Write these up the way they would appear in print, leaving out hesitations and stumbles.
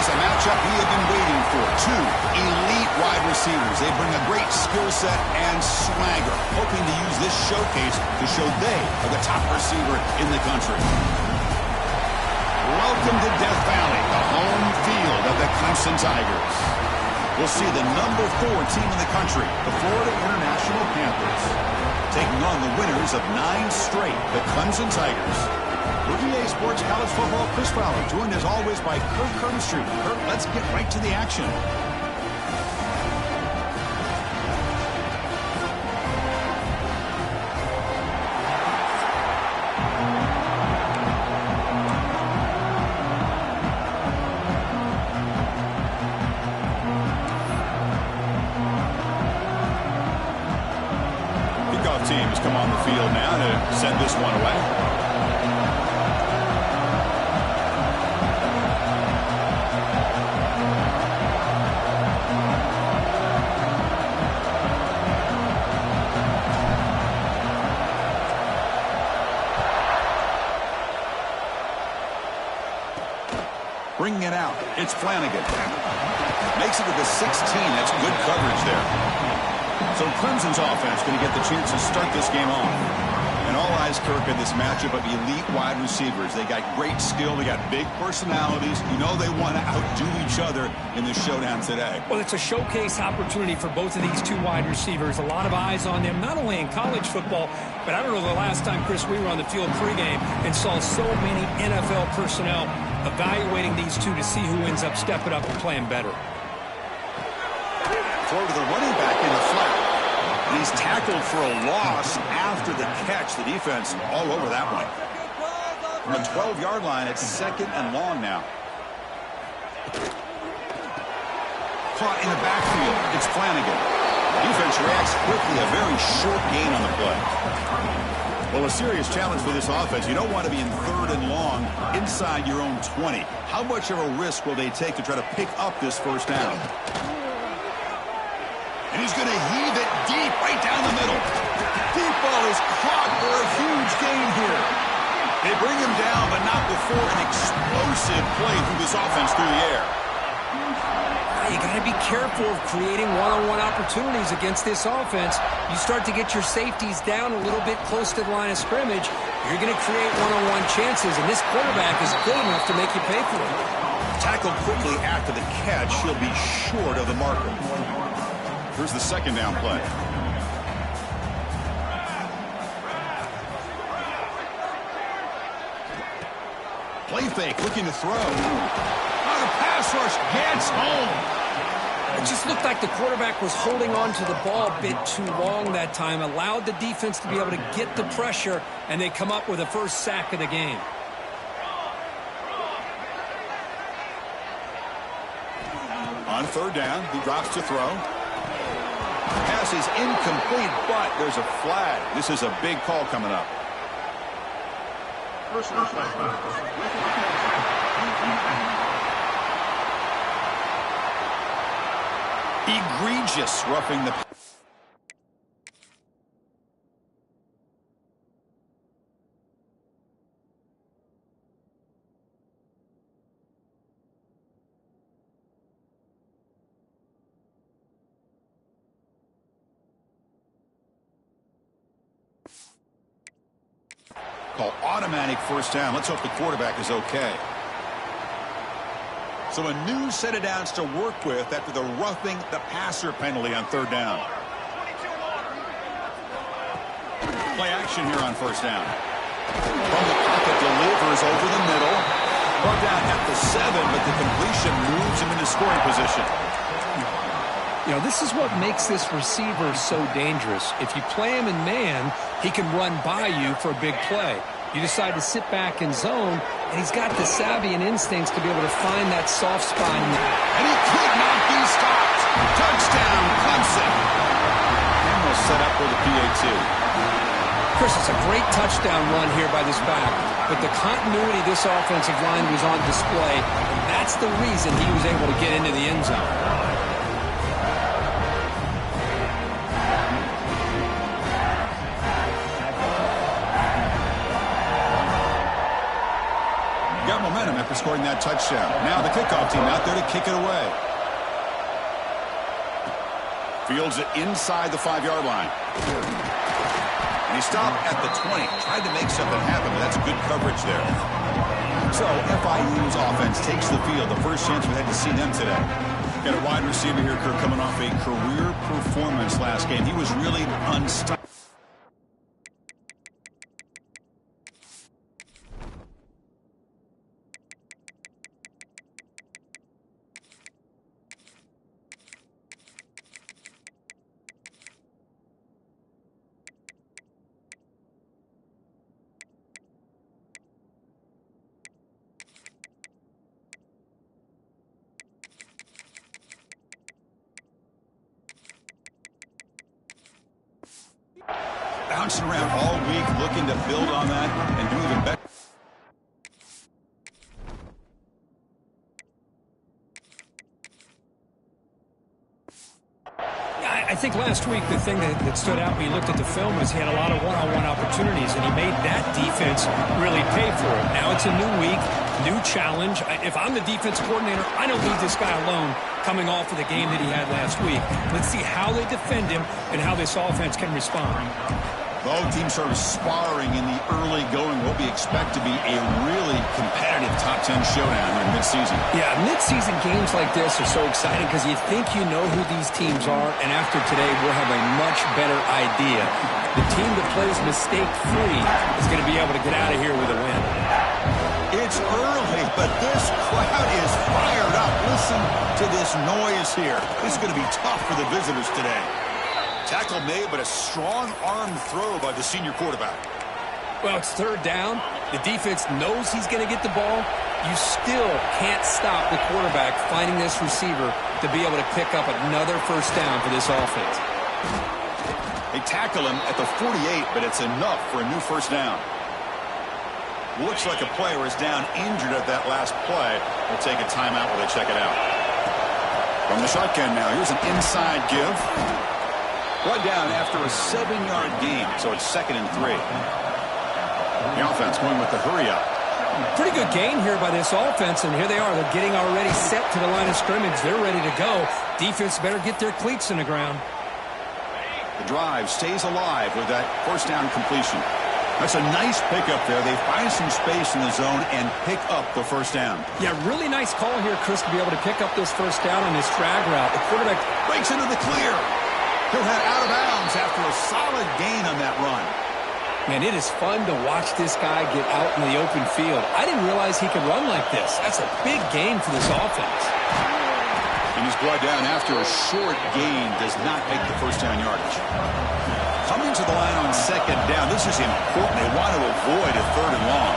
is a matchup we have been waiting for. Two elite wide receivers. They bring a great skill set and swagger, hoping to use this showcase to show they are the top receiver in the country. Welcome to Death Valley, the home field of the Clemson Tigers. We'll see the number 4 team in the country, the Florida International Panthers, taking on the winners of 9 straight, the Clemson Tigers. For EA Sports College Football, Chris Fowler, joined as always by Kirk Hermstreet. Kirk, let's get right to the action. Kickoff teams come on the field now to send this one away. Bringing it out, it's Flanagan. Makes it to the 16. That's good coverage there. So Clemson's offense going to get the chance to start this game off. And all eyes, Kirk, in this matchup of elite wide receivers. They got great skill. They got big personalities. You know they want to outdo each other in this showdown today. Well, it's a showcase opportunity for both of these 2 wide receivers. A lot of eyes on them, not only in college football, but I don't know the last time, Chris, we were on the field pregame and saw so many NFL personnel evaluating these 2 to see who ends up stepping up and playing better. Throw to the running back in the flat. And he's tackled for a loss after the catch. The defense all over that one. From the 12-yard line, it's 2nd and long now. Caught in the backfield. It's Flanagan. The defense reacts quickly. A very short gain on the play. Well, a serious challenge for this offense. You don't want to be in 3rd and long inside your own 20. How much of a risk will they take to try to pick up this first down? And he's going to heave it deep right down the middle. Deep ball is caught for a huge gain here. They bring him down, but not before an explosive play through this offense through the air. You got to be careful of creating one-on-one opportunities against this offense. You start to get your safeties down a little bit close to the line of scrimmage, you're going to create one-on-one chances, and this quarterback is good enough to make you pay for it. Tackled quickly after the catch, he'll be short of the marker. Here's the 2nd down play. Play fake, looking to throw. Oh, the pass rush gets home. It just looked like the quarterback was holding on to the ball a bit too long that time, allowed the defense to be able to get the pressure, and they come up with a first sack of the game. On 3rd down, he drops to throw. Pass is incomplete, but there's a flag. This is a big call coming up. Egregious roughing the... Call automatic first down. Let's hope the quarterback is okay. So a new set of downs to work with after the roughing the passer penalty on 3rd down. Play action here on first down. From the pocket, delivers over the middle. Brought down at the 7, but the completion moves him into scoring position. You know, this is what makes this receiver so dangerous. If you play him in man, he can run by you for a big play. You decide to sit back in zone, and he's got the savvy and instincts to be able to find that soft spot. And he could not be stopped. Touchdown, Clemson. And we'll set up for the PAT. Chris, it's a great touchdown run here by this back, but the continuity of this offensive line was on display. That's the reason he was able to get into the end zone. scoring that touchdown. Now the kickoff team out there to kick it away. Fields it inside the 5-yard line. And he stopped at the 20. Tried to make something happen, but that's good coverage there. So FIU's offense takes the field. The first chance we had to see them today. Got a wide receiver here, Kirk, coming off a career performance last game. He was really unstoppable. Bouncing around all week, looking to build on that and do even better. I think last week the thing that stood out when you looked at the film was he had a lot of one-on-one opportunities, and he made that defense really pay for it. Now it's a new week, new challenge. If I'm the defense coordinator, I don't need this guy alone coming off of the game that he had last week. Let's see how they defend him and how this offense can respond. Both teams sort of sparring in the early going, what we expect to be a really competitive top 10 showdown here in midseason. Yeah, midseason games like this are so exciting because you think you know who these teams are, and after today we'll have a much better idea. The team that plays mistake-free is going to be able to get out of here with a win. It's early, but this crowd is fired up. Listen to this noise here. This is going to be tough for the visitors today. Tackle made, but a strong arm throw by the senior quarterback. Well, it's third down. The defense knows he's going to get the ball. You still can't stop the quarterback finding this receiver to be able to pick up another first down for this offense. They tackle him at the 48, but it's enough for a new first down. Looks like a player is down injured at that last play. We'll take a timeout while they check it out. From the shotgun now, here's an inside give. Brought down after a 7-yard gain, so it's 2nd and 3. The offense going with the hurry-up. Pretty good gain here by this offense, and here they are. They're getting already set to the line of scrimmage. They're ready to go. Defense better get their cleats in the ground. The drive stays alive with that first down completion. That's a nice pickup there. They find some space in the zone and pick up the first down. Yeah, really nice call here, Chris, to be able to pick up this first down on this drag route. The quarterback breaks into the clear. He'll head out of bounds after a solid gain on that run. Man, it is fun to watch this guy get out in the open field. I didn't realize he could run like this. That's a big gain for this offense. And he's brought down after a short gain, does not make the first down yardage. Coming to the line on 2nd down. This is important. They want to avoid a 3rd and long.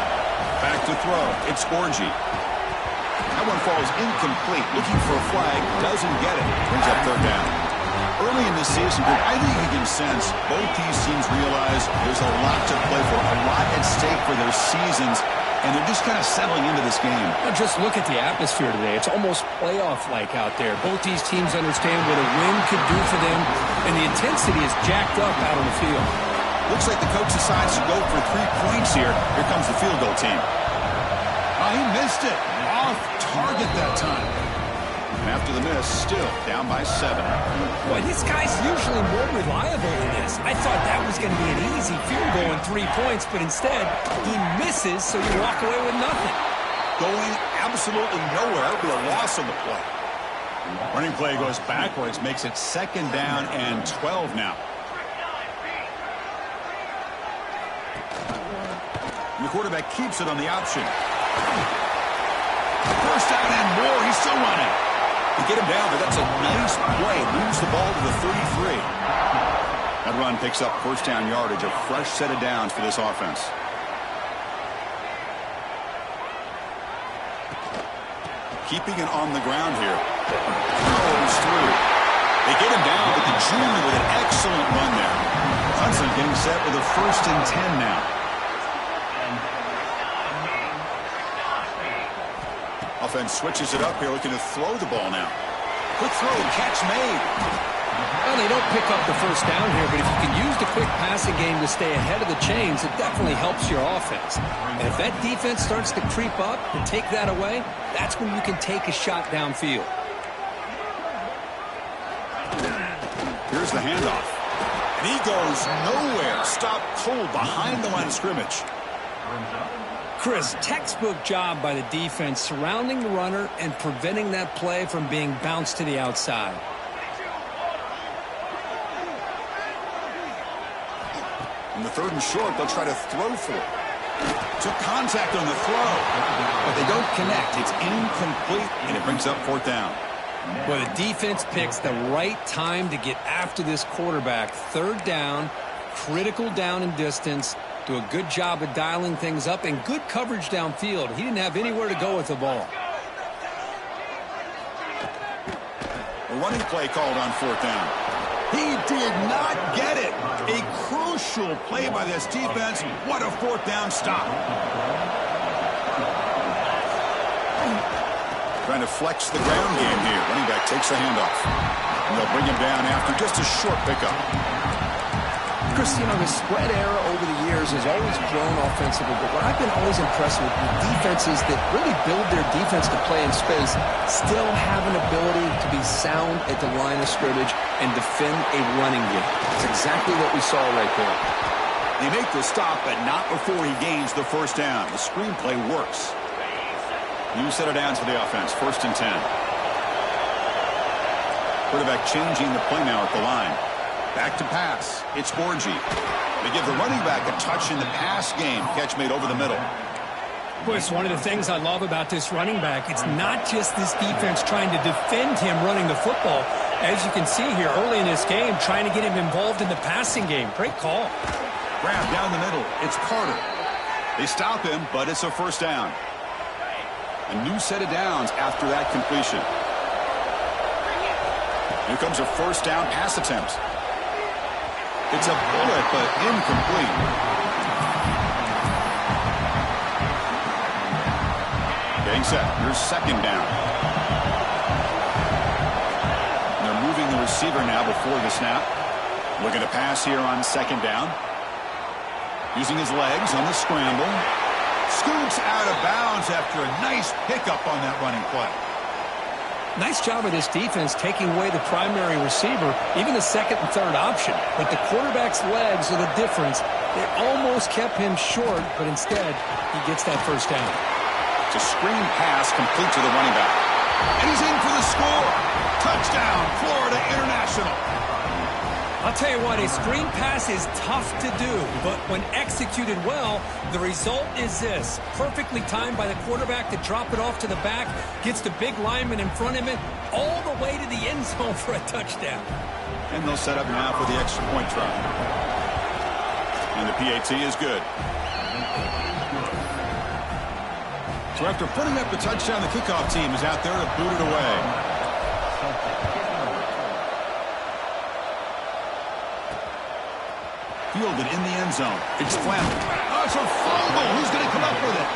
Back to throw. It's Orgy. That one falls incomplete. Looking for a flag. Doesn't get it. Brings up 3rd down. Early in this season, I think you can sense both these teams realize there's a lot to play for, a lot at stake for their seasons, and they're just kind of settling into this game. Now just look at the atmosphere today. It's almost playoff-like out there. Both these teams understand what a win could do for them, and the intensity is jacked up out on the field. Looks like the coach decides to go for 3 points here. Here comes the field goal team. Oh, he missed it. Off target that time. And after the miss, still down by 7. Boy, this guy's usually more reliable than this. I thought that was going to be an easy field goal and 3 points, but instead, he misses, so you walk away with nothing. Going absolutely nowhere. It'll be a loss on the play. Running play goes backwards, makes it 2nd down and 12 now. And the quarterback keeps it on the option. First down and more. He's still running. They get him down, but that's a nice play. Moves the ball to the 33. That run picks up first down yardage, a fresh set of downs for this offense. Keeping it on the ground here. Throws through. They get him down, but the junior with an excellent run there. Clemson getting set with a 1st and 10 now. Offense switches it up here, looking to throw the ball now. Quick throw, catch made. Well, they don't pick up the first down here, but if you can use the quick passing game to stay ahead of the chains, it definitely helps your offense. And if that defense starts to creep up and take that away, that's when you can take a shot downfield. Here's the handoff. And he goes nowhere. Stopped cold behind the line of scrimmage. Chris, textbook job by the defense surrounding the runner and preventing that play from being bounced to the outside. In the 3rd and short, they'll try to throw for it. Took contact on the throw, but they don't connect. It's incomplete, and it brings up 4th down. Well, the defense picks the right time to get after this quarterback. 3rd down, critical down and distance. Do a good job of dialing things up and good coverage downfield. He didn't have anywhere to go with the ball. A running play called on 4th down. He did not get it. A crucial play by this defense. What a 4th down stop. Trying to flex the ground game here. Running back takes the handoff. And they'll bring him down after just a short pickup. Chris, you know, the spread era over the years has always grown offensively, but what I've been always impressed with defenses that really build their defense to play in space still have an ability to be sound at the line of scrimmage and defend a running game. That's exactly what we saw right there. They make the stop, but not before he gains the 1st down. The screenplay works. New set of downs for the offense. 1st and 10. Quarterback changing the play now at the line. Back to pass. It's Borgie. They give the running back a touch in the pass game. Catch made over the middle. Boy, it's one of the things I love about this running back. It's not just this defense trying to defend him running the football. As you can see here early in this game, trying to get him involved in the passing game. Great call. Grab down the middle. It's Carter. They stop him, but it's a 1st down. A new set of downs after that completion. Here comes a 1st down pass attempt. It's a bullet, but incomplete. Getting set. Here's 2nd down. And they're moving the receiver now before the snap. Looking to pass here on 2nd down. Using his legs on the scramble. Scoots out of bounds after a nice pickup on that running play. Nice job of this defense taking away the primary receiver, even the 2nd and 3rd option. But the quarterback's legs are the difference. They almost kept him short, but instead he gets that 1st down. It's a screen pass complete to the running back. And he's in for the score. Touchdown, Florida International. I'll tell you what, a screen pass is tough to do, but when executed well, the result is this. Perfectly timed by the quarterback to drop it off to the back, gets the big lineman in front of him, all the way to the end zone for a touchdown. And they'll set up now for the extra point try. And the PAT is good. So after putting up the touchdown, the kickoff team is out there to boot it away. Fielded in the end zone. It's Flanagan. Oh, it's a fumble. Who's going to come up with it?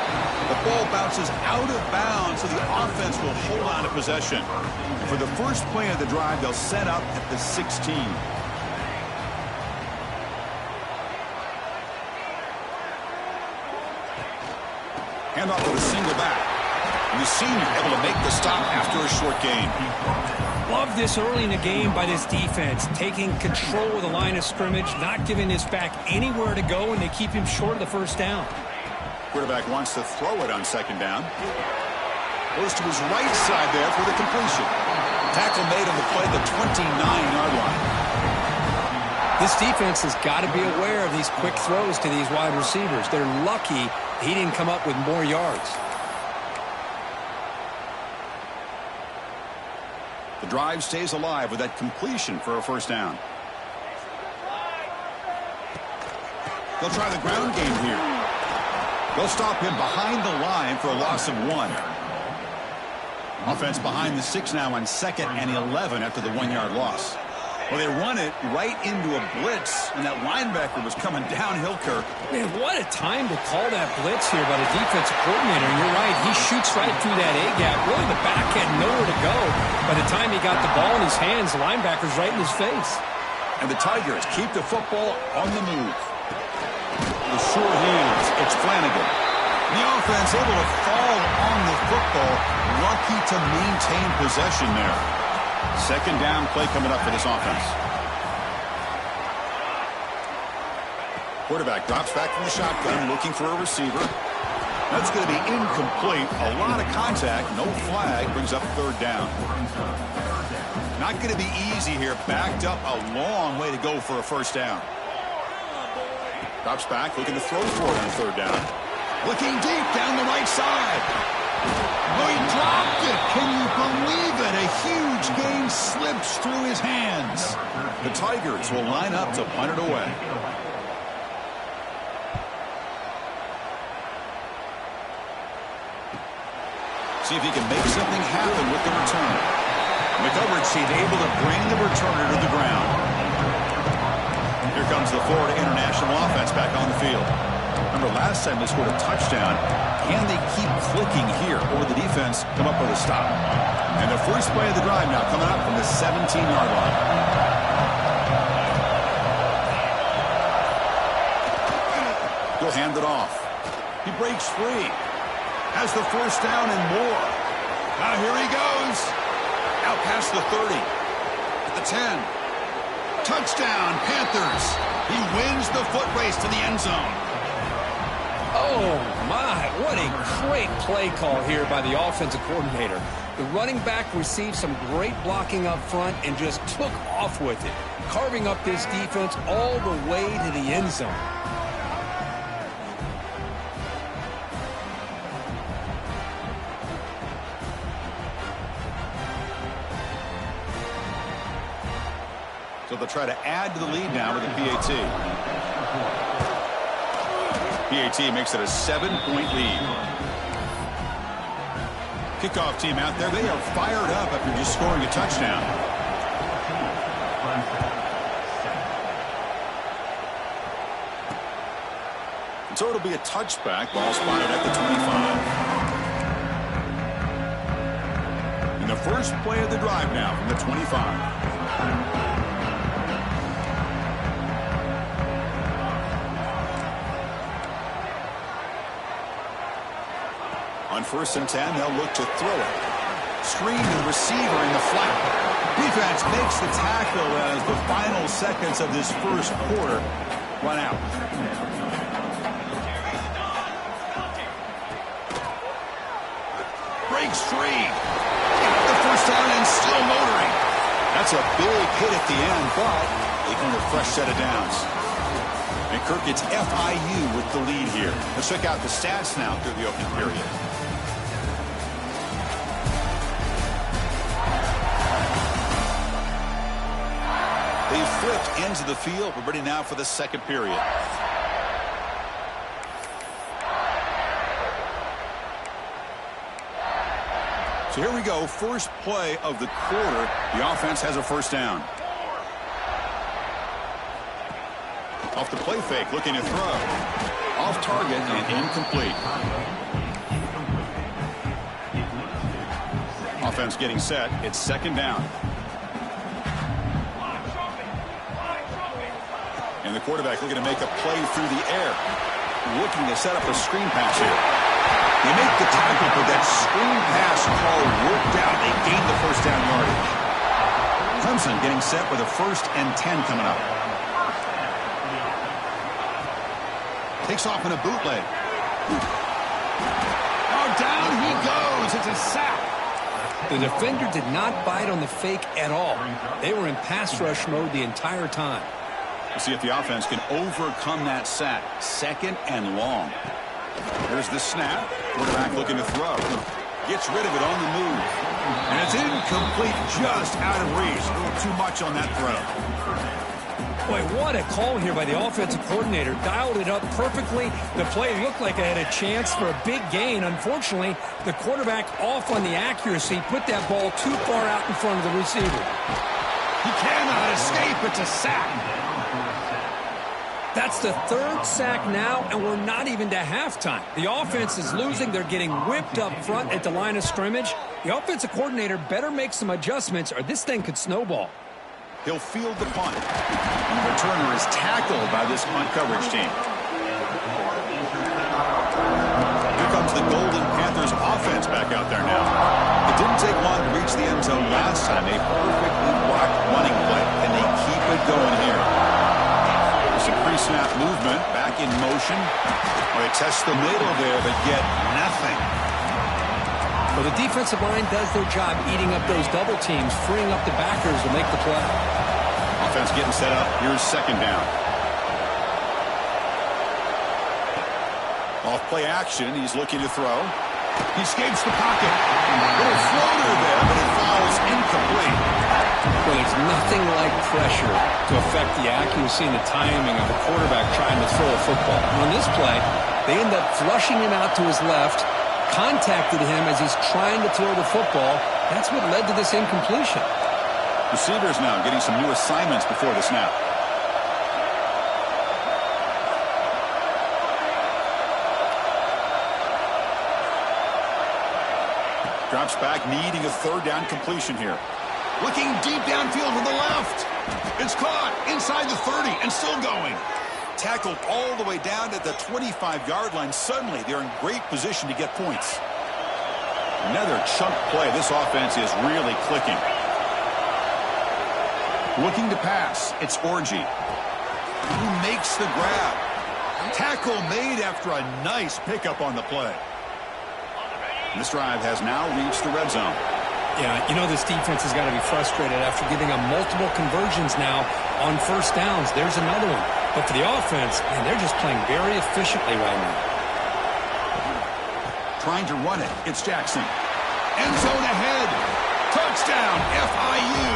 The ball bounces out of bounds, so the offense will hold on to possession. For the first play of the drive, they'll set up at the 16. Handoff with a single back. And the senior able to make the stop after a short gain. Love this early in the game by this defense, taking control of the line of scrimmage, not giving this back anywhere to go, and they keep him short of the 1st down. Quarterback wants to throw it on 2nd down. Goes to his right side there for the completion. Tackle made on the play at the 29-yard line. This defense has got to be aware of these quick throws to these wide receivers. They're lucky he didn't come up with more yards. The drive stays alive with that completion for a 1st down. They'll try the ground game here. They'll stop him behind the line for a loss of 1. Offense behind the 6 now on 2nd and 11 after the 1-yard loss. Well, they run it right into a blitz, and that linebacker was coming downhill, Kirk. Man, what a time to call that blitz here by the defensive coordinator. And you're right, he shoots right through that A-gap. Really, the back had nowhere to go. By the time he got the ball in his hands, the linebacker's right in his face. And the Tigers keep the football on the move. The short hands, it's Flanagan. The offense able to fall on the football, lucky to maintain possession there. Second down play coming up for this offense. Quarterback drops back from the shotgun, looking for a receiver. That's going to be incomplete. A lot of contact, no flag, brings up third down. Not going to be easy here. Backed up a long way to go for a first down. Drops back, looking to throw for it on third down. Looking deep down the right side. Oh, he dropped it. Can you believe it? A huge game slips through his hands. The Tigers will line up to punt it away. See if he can make something happen with the return. The coverage team able to bring the returner to the ground. Here comes the Florida International offense back on the field. Remember last time they scored a touchdown. Can they keep clicking here, or the defense come up with a stop? And the first play of the drive now coming up from the 17-yard line. He'll hand it off. He breaks free. Has the first down and more. Now here he goes. Out past the 30. At the 10. Touchdown, Panthers. He wins the foot race to the end zone. Oh, my. What a great play call here by the offensive coordinator. The running back received some great blocking up front and just took off with it, carving up this defense all the way to the end zone. So they'll try to add to the lead now with the PAT. PAT makes it a 7-point lead. Kickoff team out there, they are fired up after just scoring a touchdown. And so it'll be a touchback, ball spotted at the 25. And the first play of the drive now from the 25. On 1st and 10, they'll look to throw it. Screen to the receiver in the flat. Defense makes the tackle as the final seconds of this first quarter run out. Breaks free. Got the first down and still motoring. That's a big hit at the end, but they can get a fresh set of downs. And Kirk gets FIU with the lead here. Let's check out the stats now through the opening period. They flipped ends of the field. We're ready now for the second period. So here we go. First play of the quarter. The offense has a first down. Off the play fake, looking to throw. Off target and incomplete. Offense getting set. It's second down. And the quarterback looking to make a play through the air. Looking to set up a screen pass here. They make the tackle, but that screen pass call worked out. They gained the first down yardage. Clemson getting set with a 1st and 10 coming up. Takes off in a bootleg. Oh, down he goes. It's a sack. The defender did not bite on the fake at all. They were in pass rush mode the entire time. We'll see if the offense can overcome that sack. Second and long. There's the snap. Quarterback looking to throw. Gets rid of it on the move. And it's incomplete, just out of reach. A little too much on that throw. Boy, what a call here by the offensive coordinator. Dialed it up perfectly. The play looked like it had a chance for a big gain. Unfortunately, the quarterback off on the accuracy, put that ball too far out in front of the receiver. He cannot escape. It's a sack. That's the third sack now, and we're not even to halftime. The offense is losing. They're getting whipped up front at the line of scrimmage. The offensive coordinator better make some adjustments, or this thing could snowball. He'll field the punt. And the returner is tackled by this punt coverage team. Here comes the Golden Panthers offense back out there now. It didn't take long to reach the end zone last time. A perfectly blocked running play. Can they keep it going here? There's some pre-snap movement. Back in motion. Well, they test the middle there, but get nothing. Well, the defensive line does their job eating up those double teams, freeing up the backers to make the play. Offense getting set up. Here's second down. Off play action. He's looking to throw. He escapes the pocket. Little floater there, but it falls incomplete. Well, there's nothing like pressure to affect the accuracy and the timing of a quarterback trying to throw a football. On this play, they end up flushing him out to his left, contacted him as he's trying to throw the football. That's what led to this incompletion. Receivers now getting some new assignments before the snap. Drops back, needing a third down completion here. Looking deep downfield to the left. It's caught inside the 30 and still going. Tackled all the way down at the 25-yard line. Suddenly, they're in great position to get points. Another chunk play. This offense is really clicking. Looking to pass. It's Orji. Who makes the grab. Tackle made after a nice pickup on the play. This drive has now reached the red zone. Yeah, you know this defense has got to be frustrated after giving up multiple conversions now on first downs. There's another one. But for the offense, man, they're just playing very efficiently right now. Trying to run it. It's Jackson. End zone ahead. Touchdown, FIU.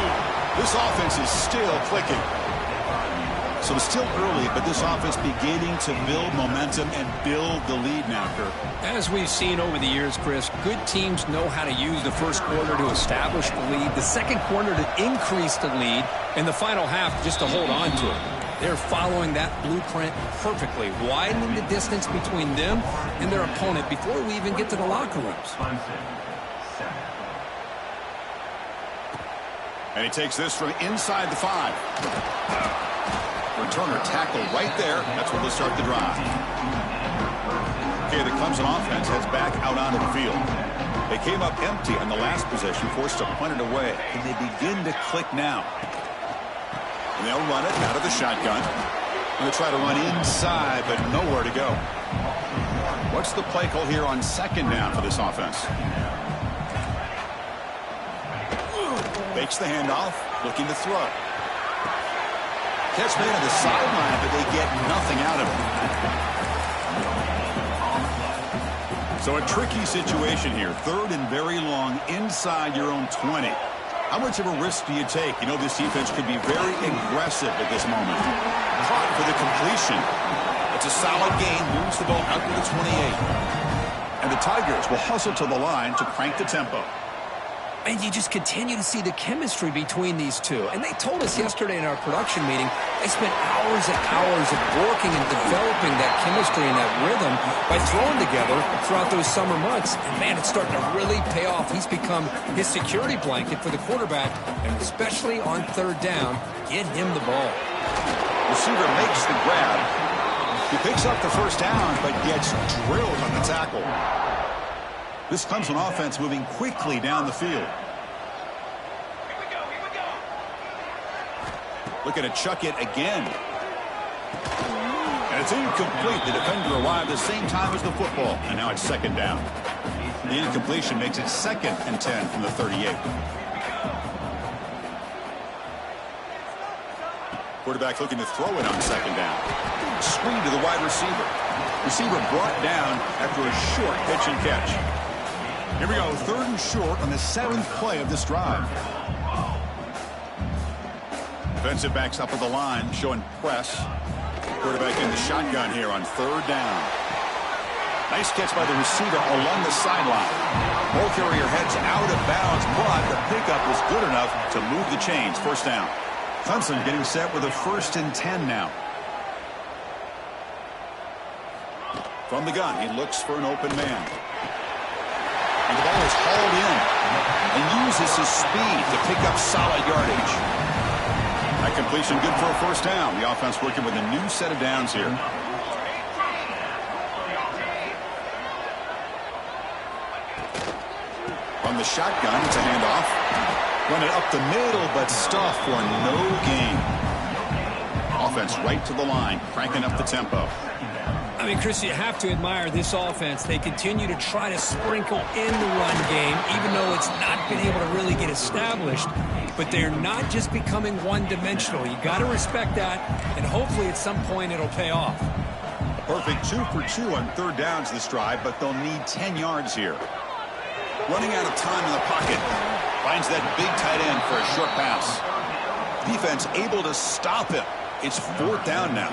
This offense is still clicking. So it's still early, but this offense beginning to build momentum and build the lead now, Kirk. As we've seen over the years, Chris, good teams know how to use the first quarter to establish the lead, the second quarter to increase the lead, and the final half just to hold on to it. They're following that blueprint perfectly, widening the distance between them and their opponent before we even get to the locker rooms. And he takes this from inside the 5. Returner tackle right there. That's where they'll start the drive. Okay, the Clemson offense heads back out onto the field. They came up empty on the last possession, forced to punt it away. Can they begin to click now? And they'll run it out of the shotgun. They'll try to run inside, but nowhere to go. What's the play call here on second down for this offense? Fakes the handoff, looking to throw. Catch made on the sideline, but they get nothing out of it. So a tricky situation here. Third and very long inside your own 20. How much of a risk do you take? You know this defense could be very aggressive at this moment. Caught for the completion. It's a solid gain. Moves the ball out to the 28. And the Tigers will hustle to the line to crank the tempo. And you just continue to see the chemistry between these two. And they told us yesterday in our production meeting, they spent hours and hours of working and developing that chemistry and that rhythm by throwing together throughout those summer months. And, man, it's starting to really pay off. He's become his security blanket for the quarterback, and especially on third down, get him the ball. Receiver makes the grab. He picks up the first down, but gets drilled on the tackle. This Clemson offense moving quickly down the field. Here we go. Looking to chuck it again. And it's incomplete. The defender arrived the same time as the football. And now it's second down. The incompletion makes it 2nd and 10 from the 38. Quarterback looking to throw it on second down. Screen to the wide receiver. Receiver brought down after a short pitch and catch. Here we go, 3rd and short on the 7th play of this drive. Defensive backs up at the line, showing press. Quarterback in the shotgun here on 3rd down. Nice catch by the receiver along the sideline. Ball carrier heads out of bounds, but the pickup was good enough to move the chains. First down. Clemson getting set with a 1st and 10 now. From the gun, he looks for an open man. And the ball is hauled in and uses his speed to pick up solid yardage. That completion good for a 1st down. The offense working with a new set of downs here. From the shotgun, it's a handoff. Run it up the middle, but stuffed for no gain. Offense right to the line, cranking up the tempo. I mean, Chris, you have to admire this offense. They continue to try to sprinkle in the run game, even though it's not been able to really get established. But they're not just becoming one-dimensional. You got to respect that, and hopefully at some point it'll pay off. A perfect 2 for 2 on 3rd downs this drive, but they'll need 10 yards here. Running out of time in the pocket. Finds that big tight end for a short pass. Defense able to stop him. It's 4th down now.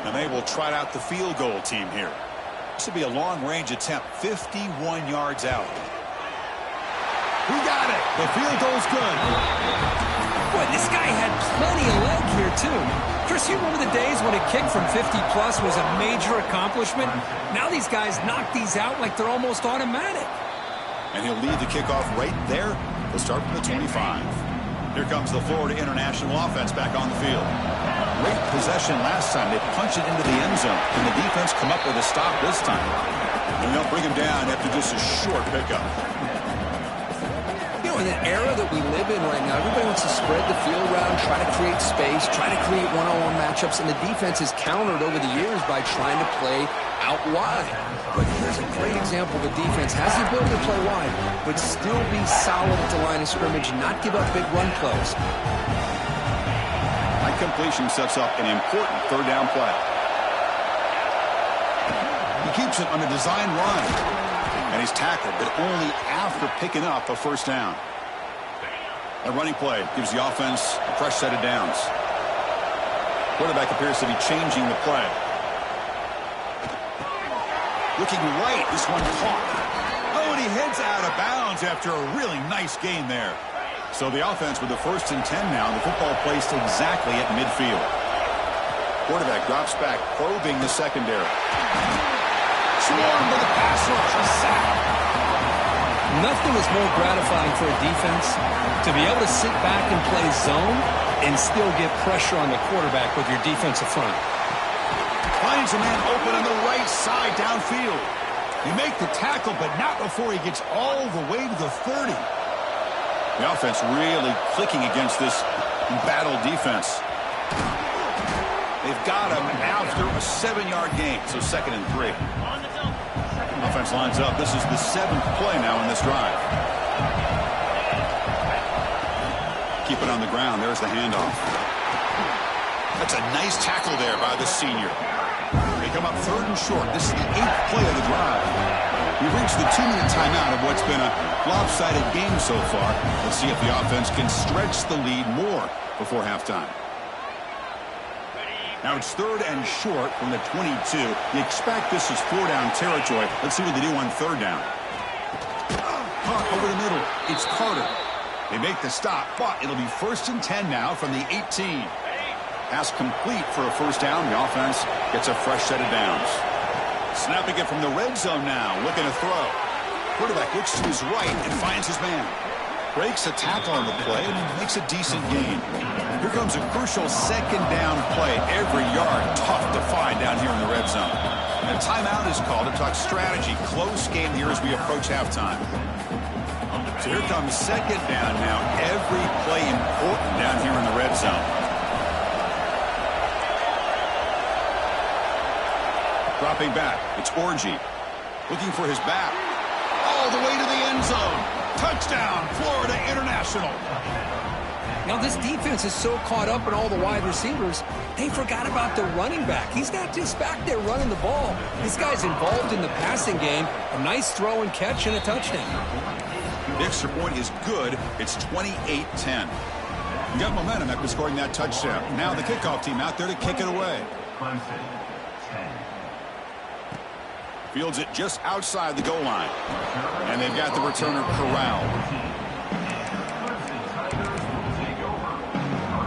And they will trot out the field goal team here. This will be a long-range attempt, 51 yards out. We got it. The field goal's good. Boy, this guy had plenty of leg here, too. Chris, you remember the days when a kick from 50-plus was a major accomplishment? Now these guys knock these out like they're almost automatic. And he'll lead the kickoff right there. They'll start from the 25. Here comes the Florida International offense back on the field. Great possession last time. They punch it into the end zone. And the defense come up with a stop this time. And they'll bring him down after just a short pickup. You know, in the era that we live in right now, everybody wants to spread the field around, try to create space, try to create one-on-one matchups, and the defense has countered over the years by trying to play out wide. But here's a great example of a defense has the ability to play wide, but still be solid at the line of scrimmage, not give up big run plays. That completion sets up an important 3rd down play. He keeps it on a design run. And he's tackled, but only after picking up a 1st down. A running play gives the offense a fresh set of downs. Quarterback appears to be changing the play. Looking right, this one caught. Oh, and he heads out of bounds after a really nice gain there. So the offense with the 1st and 10 now, the football placed exactly at midfield. Quarterback drops back, probing the secondary. Swarmed by the pass rush, a sack. Nothing is more gratifying for a defense to be able to sit back and play zone and still get pressure on the quarterback with your defensive front. Finds a man open on the right side downfield. You make the tackle, but not before he gets all the way to the 30. The offense really clicking against this embattled defense. They've got him after a 7-yard gain, so 2nd and 3. Offense lines up. This is the 7th play now in this drive. Keep it on the ground. There's the handoff. That's a nice tackle there by the senior. They come up 3rd and short. This is the 8th play of the drive. We've reached the 2-minute timeout of what's been a lopsided game so far. We'll see if the offense can stretch the lead more before halftime. Now it's 3rd and short from the 22. You expect this is 4-down territory. Let's see what they do on 3rd down. Caught over the middle. It's Carter. They make the stop, but it'll be 1st and 10 now from the 18. Pass complete for a 1st down. The offense gets a fresh set of downs. Snapping it from the red zone now. Looking to throw. Quarterback looks to his right and finds his man. Breaks a tackle on the play and makes a decent gain. Here comes a crucial 2nd down play. Every yard tough to find down here in the red zone. And a timeout is called to talk strategy. Close game here as we approach halftime. So here comes 2nd down now. Every play important down here in the red zone. Dropping back. It's Orji. Looking for his back. All the way to the end zone. Touchdown, Florida International. Now, this defense is so caught up in all the wide receivers, they forgot about the running back. He's not just back there running the ball. This guy's involved in the passing game. A nice throw and catch and a touchdown. The extra point is good. It's 28-10. You got momentum after scoring that touchdown. Now the kickoff team out there to kick it away. Fields it just outside the goal line. And they've got the returner corralled.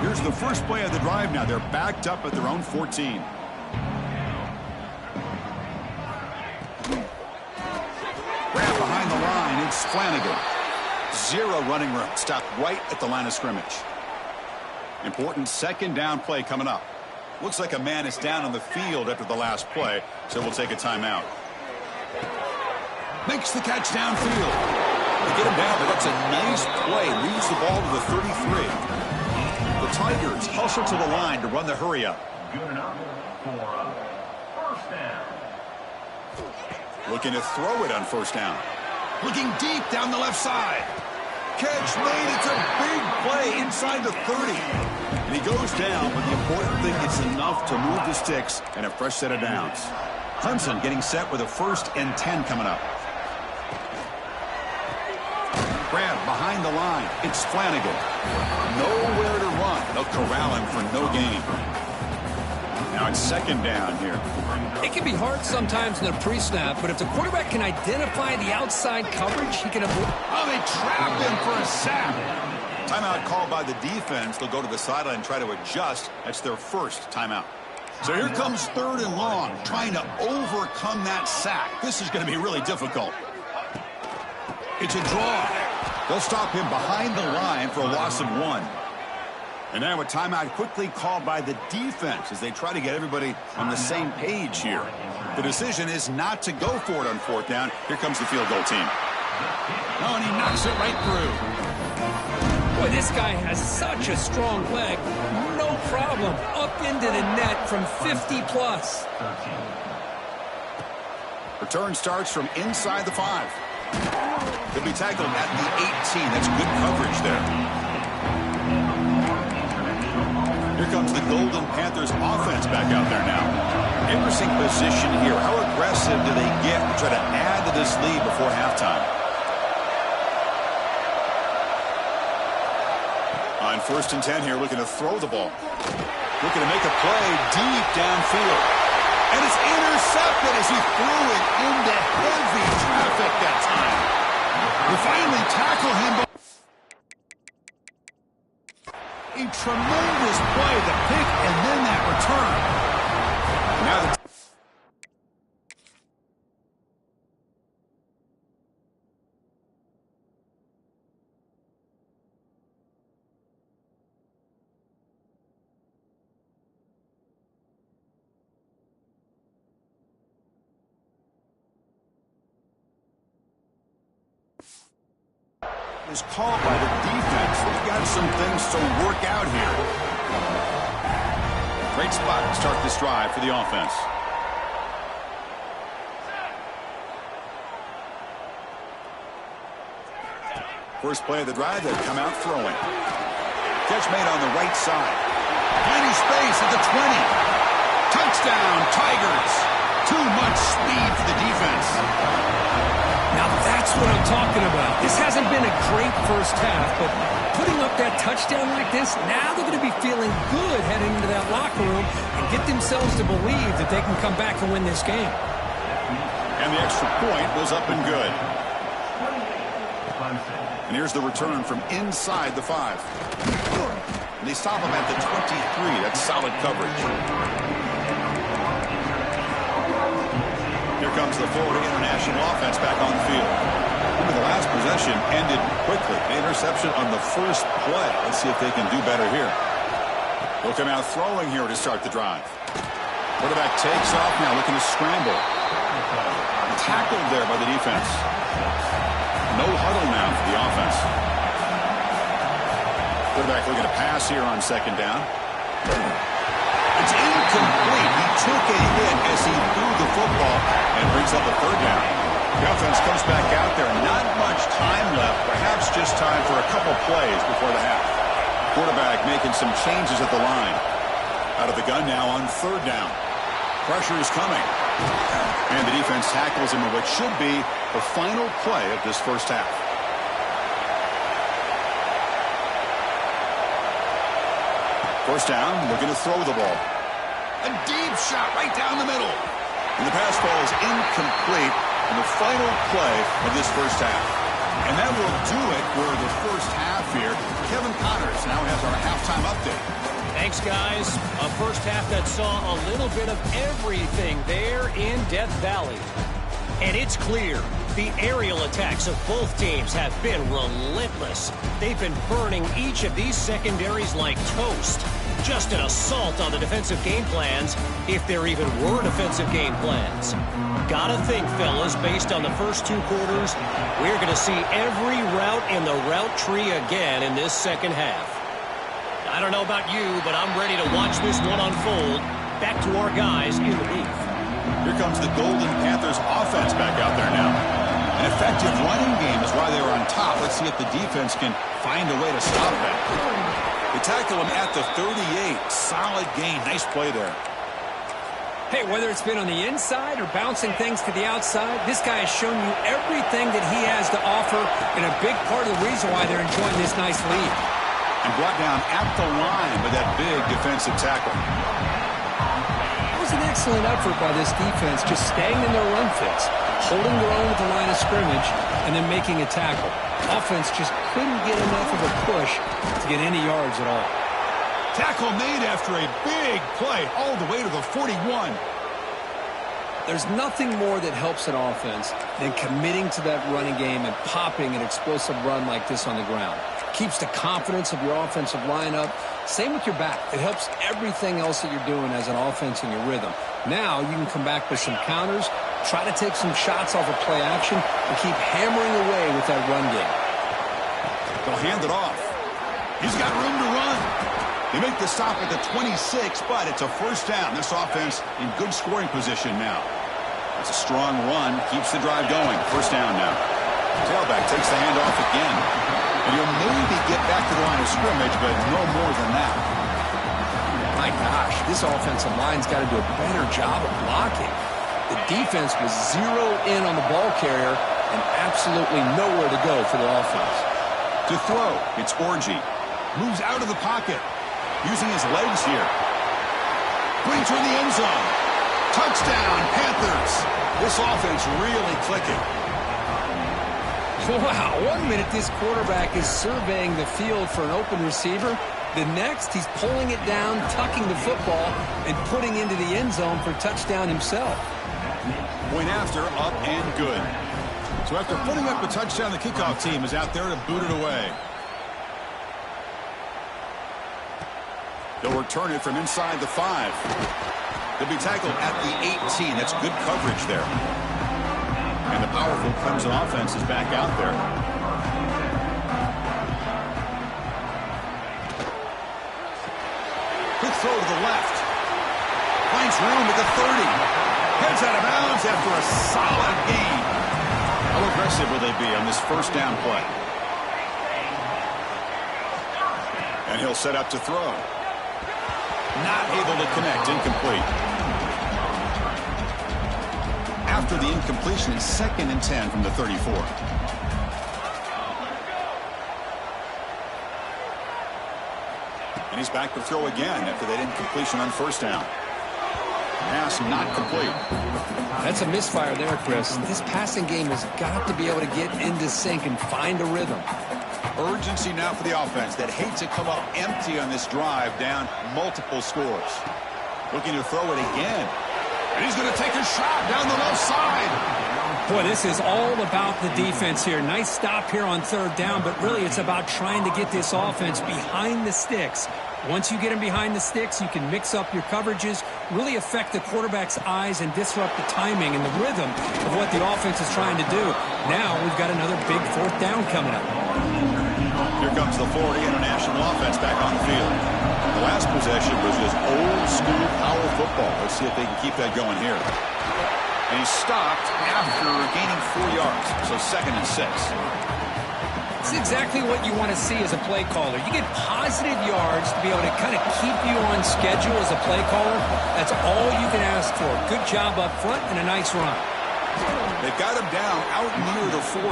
Here's the first play of the drive now. They're backed up at their own 14. Grab behind the line. It's Flanagan. Zero running room. Stopped right at the line of scrimmage. Important second down play coming up. Looks like a man is down on the field after the last play, so we'll take a timeout. Makes the catch downfield. They get him down, but that's a nice play. Leads the ball to the 33. The Tigers hustle to the line to run the hurry up. Good enough for a first down. Looking to throw it on first down. Looking deep down the left side. Catch made. It's a big play inside the 30. And he goes down, but the important thing is enough to move the sticks and a fresh set of downs. Clemson getting set with a 1st and 10 coming up. Grab behind the line. It's Flanagan. Nowhere to run. They'll corral him for no gain. Now it's second down here. It can be hard sometimes in a pre-snap, but if the quarterback can identify the outside coverage, he can avoid. Oh, they trapped him for a sack. Timeout called by the defense. They'll go to the sideline and try to adjust. That's their first timeout. So here comes 3rd and long, trying to overcome that sack. This is going to be really difficult. It's a draw. They'll stop him behind the line for a loss of 1. And now a timeout quickly called by the defense as they try to get everybody on the same page here. The decision is not to go for it on 4th down. Here comes the field goal team. Oh, and he knocks it right through. Boy, this guy has such a strong leg. No problem. Up into the net from 50+. Return starts from inside the 5. He'll be tackled at the 18. That's good coverage there. Here comes the Golden Panthers offense back out there now. Interesting position here. How aggressive do they get to try to add to this lead before halftime? On 1st and 10 here, looking to throw the ball. Looking to make a play deep downfield. And it's intercepted as he threw it into heavy traffic that time. They finally tackle him. A tremendous play, the pick, and then that return. Now the is called by the defense. They've got some things to work out here. Great spot to start this drive for the offense. First play of the drive, they've come out throwing. Catch made on the right side. Plenty space at the 20. Touchdown, Tigers. Too much speed for the defense. Now that's what I'm talking about. This hasn't been a great first half, but putting up that touchdown like this, now they're going to be feeling good heading into that locker room and get themselves to believe that they can come back and win this game. And the extra point was up and good. And here's the return from inside the 5. And they stop him at the 23. That's solid coverage. Here comes the Florida International offense back on the field. Remember, the last possession ended quickly. An interception on the first play. Let's see if they can do better here. They'll come out throwing here to start the drive. Quarterback takes off now, looking to scramble. Tackled there by the defense. No huddle now for the offense. Quarterback looking to pass here on 2nd down. It's incomplete. He took a hit as he threw the football and brings up a 3rd down. The offense comes back out there. Not much time left. Perhaps just time for a couple plays before the half. Quarterback making some changes at the line. Out of the gun now on 3rd down. Pressure is coming. And the defense tackles him in what should be the final play of this first half. First down, looking to throw the ball. A deep shot right down the middle. And the pass falls incomplete in the final play of this first half. And that will do it for the first half here. Kevin Connors now has our halftime update. Thanks, guys. A first half that saw a little bit of everything there in Death Valley. And it's clear the aerial attacks of both teams have been relentless. They've been burning each of these secondaries like toast. Just an assault on the defensive game plans, if there even were defensive game plans. Gotta think, fellas, based on the first two quarters, we're going to see every route in the route tree again in this second half. I don't know about you, but I'm ready to watch this one unfold. Back to our guys in the booth. Here comes the Golden Panthers offense back out there now. An effective running game is why they were on top. Let's see if the defense can find a way to stop that. They tackle him at the 38. Solid gain. Nice play there. Hey, whether it's been on the inside or bouncing things to the outside, this guy has shown you everything that he has to offer, and a big part of the reason why they're enjoying this nice lead. And brought down at the line with that big defensive tackle. That was an excellent effort by this defense, just staying in their run fits, holding their own at the line of scrimmage, and then making a tackle. Offense just couldn't get enough of a push to get any yards at all. Tackle made after a big play all the way to the 41. There's nothing more that helps an offense than committing to that running game and popping an explosive run like this on the ground. Keeps the confidence of your offensive lineup. Same with your back. It helps everything else that you're doing as an offense in your rhythm. Now you can come back with some counters, try to take some shots off of play action, and keep hammering away with that run game. They'll hand it off. He's got room to run. They make the stop at the 26, but it's a first down. This offense in good scoring position now. It's a strong run. Keeps the drive going. First down now. Tailback takes the handoff again. And he'll maybe get back to the line of scrimmage, but no more than that. My gosh, this offensive line's got to do a better job of blocking. The defense was zeroed in on the ball carrier and absolutely nowhere to go for the offense. To throw, it's Orji. Moves out of the pocket. Using his legs here. Putting toward the end zone. Touchdown, Panthers. This offense really clicking. Wow, 1 minute this quarterback is surveying the field for an open receiver. The next, he's pulling it down, tucking the football, and putting into the end zone for touchdown himself. Point after, up and good. So after putting up a touchdown, the kickoff team is out there to boot it away. They'll return it from inside the 5. They'll be tackled at the 18. That's good coverage there. And the powerful Clemson offense is back out there. Quick throw to the left. Finds room at the 30. Heads out of bounds after a solid gain. How aggressive will they be on this first down play? And he'll set up to throw. Not able to connect. Incomplete. After the incompletion, it's 2nd and 10 from the 34. And he's back to throw again after that incompletion on first down. Pass not complete. That's a misfire there, Chris. This passing game has got to be able to get into sync and find a rhythm. Urgency now for the offense that hates to come up empty on this drive, down multiple scores. Looking to throw it again. And he's going to take a shot down the left side. Boy, this is all about the defense here. Nice stop here on third down, but really it's about trying to get this offense behind the sticks. Once you get them behind the sticks, you can mix up your coverages, really affect the quarterback's eyes and disrupt the timing and the rhythm of what the offense is trying to do. Now we've got another big fourth down coming up. Here comes the Florida International offense back on the field. The last possession was just old-school power football. Let's see if they can keep that going here. And he's stopped after gaining 4 yards, so 2nd and 6. It's exactly what you want to see as a play caller. You get positive yards to be able to kind of keep you on schedule as a play caller. That's all you can ask for. Good job up front and a nice run. They've got him down out near the 40.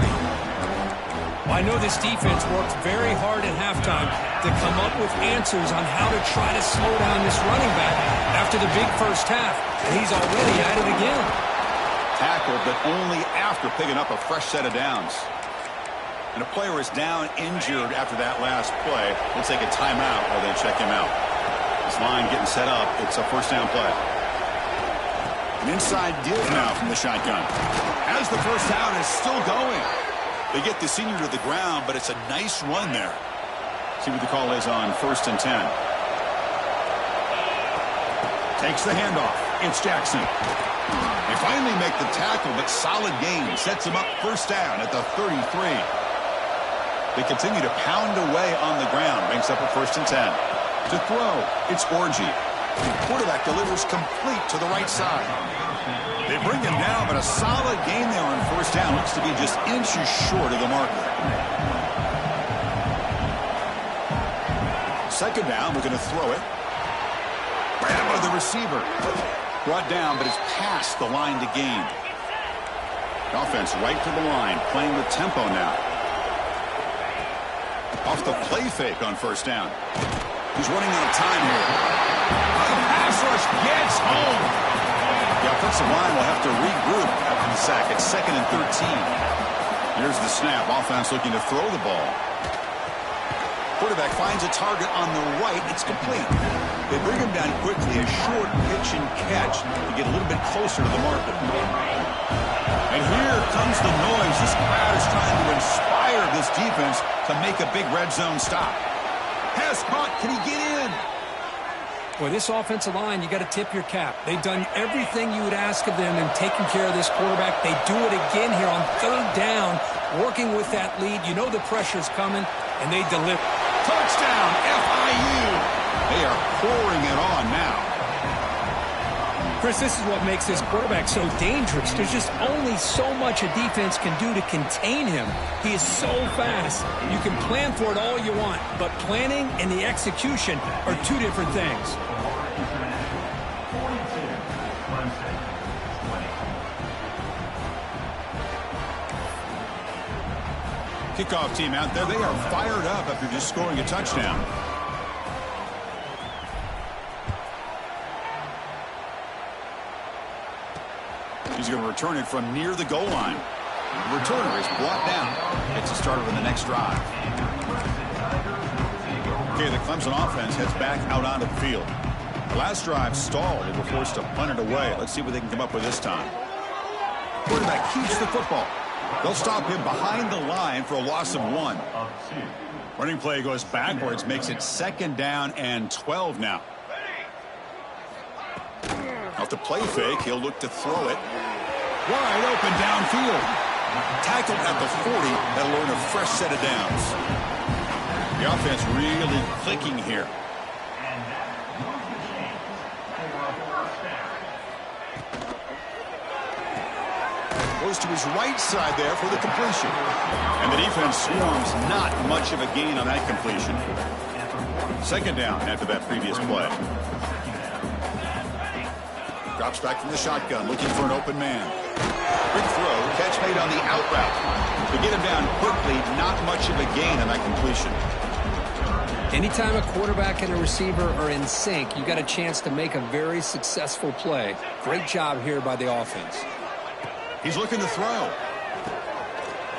Well, I know this defense worked very hard at halftime to come up with answers on how to try to slow down this running back after the big first half. And he's already at it again. Tackled, but only after picking up a fresh set of downs. And a player is down injured after that last play. We'll take a timeout while they check him out. This line getting set up. It's a first down play. An inside deal now from the shotgun. As the first down is still going. They get the senior to the ground, but it's a nice run there. See what the call is on 1st and 10. Takes the handoff. It's Jackson. They finally make the tackle, but solid gain. Sets him up first down at the 33. They continue to pound away on the ground. Brings up a 1st and 10. To throw, it's Orgy. Quarterback delivers complete to the right side. They bring him down, but a solid gain there on first down. Looks to be just inches short of the marker. Second down, we're going to throw it. Right over the receiver. Brought down, but it's past the line to gain. The offense right to the line, playing with tempo now. Off the play fake on first down. He's running out of time here. The pass rush gets home. The offensive line will have to regroup after the sack. It's 2nd and 13. Here's the snap. Offense looking to throw the ball. Quarterback finds a target on the right. It's complete. They bring him down quickly. A short pitch and catch to get a little bit closer to the marker. And here comes the noise. This crowd is trying to inspire this defense to make a big red zone stop. Pass caught. Can he get in? Boy, this offensive line, you got to tip your cap. They've done everything you would ask of them in taking care of this quarterback. They do it again here on 3rd down, working with that lead. You know the pressure's coming, and they deliver. Touchdown, FIU. They are pouring it on now. Chris, this is what makes this quarterback so dangerous. There's just only so much a defense can do to contain him. He is so fast. You can plan for it all you want, but planning and the execution are two different things. Kickoff team out there. They are fired up after just scoring a touchdown. He's going to return it from near the goal line. The returner is brought down. It's a starter in the next drive. Okay, the Clemson offense heads back out onto the field. The last drive stalled. They were forced to punt it away. Let's see what they can come up with this time. Quarterback keeps the football. They'll stop him behind the line for a loss of 1. Running play goes backwards, makes it 2nd down and 12 now. Off the play fake, he'll look to throw it. Wide open downfield. Tackled at the 40. That'll earn a fresh set of downs. The offense really clicking here. Goes to his right side there for the completion. And the defense swarms. Not much of a gain on that completion. 2nd down after that previous play. Drops back from the shotgun, looking for an open man. Big throw, catch made on the out route. To get him down quickly, not much of a gain on that completion. Anytime a quarterback and a receiver are in sync, you got a chance to make a very successful play. Great job here by the offense. He's looking to throw.